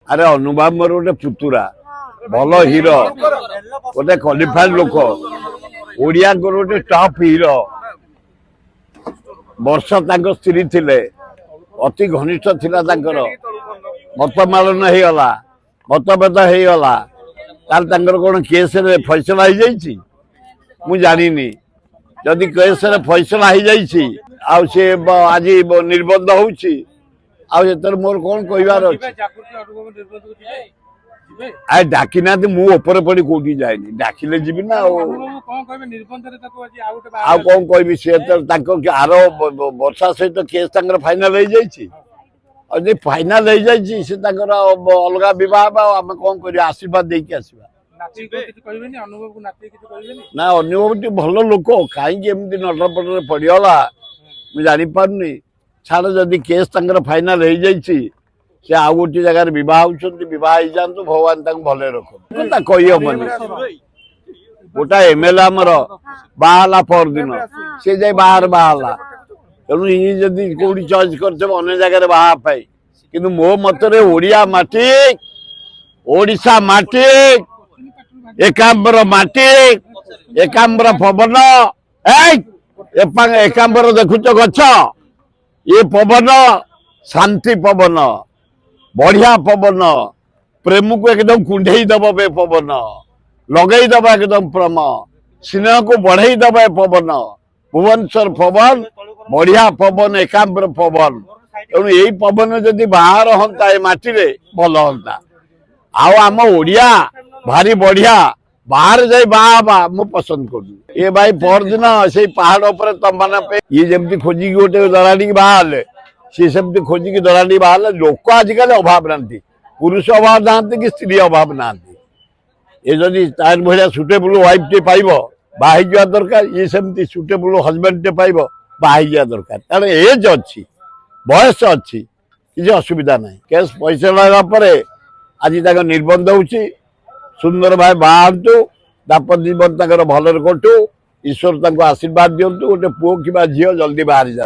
अरे अनुभाव मोर गोटे पुतुरा भल हीरो गोटे क्वालिफाइड लोक ओडिया गोटे टॉप हीरो वर्ष स्त्री थिले अति घनिष्ठ थिला मतमालन होगला मतभेद होगला कौन केस फैसला हो जाइए मुझे जानी जदि केस फैसला हो जाइए आज निर्बंध होची मोर कौन कहबार अच्छे आ डाकी ना मुझे पड़ी कौटी जाए डाकिले जी ना कौन कह सी आर वर्षा सहित केस फाइनाल हो जाइए फाइनाल हो जाइए से अलग बह आम कौन कर आशीर्वाद देकी आसवा ना अनुभव टी भल लोक कहीं नटपट पड़गला मुझे जापारे छाड़ जदि केस फाइनाल हो जाइए से आउ गोटे जगार बह जातु भगवान भले रख कहीहबन गोटा एमएलए आमर बाहला पर दिन सी जाए बाहर बाहला तेणु ये जदि कौटी चॉइस कर जगह बाहापाई कि मो मतरे ओडिया माटी ओडिशा माटी एकांबर माटी एकांबर पवन एकांबर देखुच गछ ये पवन शांति पवन बढ़िया पवन प्रेम को एकदम कुंडे दब बे पवन लगे दब एकदम प्रेम स्नेह को बढ़े दब पवन भुवनेश्वर पवन बढ़िया पवन एकांबर पवन तेणु यही पवन जदि बाहर हंता मटी भल हंता आम ओडिया भारी बढ़िया बाहर जाए बाहा मु पसंद कर ये भाई पर दिन से पहाड़ पर तुम मैंने ये जमी खोजिकी गोटे दराड़ी बाहर सी सेमती खोजिकी दराड़ी बाहर लोक आजिकल अभाव ना पुरुष अभाव ना कि स्त्री अभाव ना ये जदि तार भाया सुटेबल वाइफ टे पाइब बाहर जा दरकार ये सेमती सुटेबल हजबैंड टे पाइब बाहर जा दरकार कारण एज अच्छी बयस अच्छी किसी असुविधा ना केस पैसा लगा आज निर्बंध हो सुंदर भाई बाहतु दाम्पत्य जीवन भलरे कटू ईश्वर आशीर्वाद दिंतु गोटे पुओ कि झील जल्दी बाहरी जा।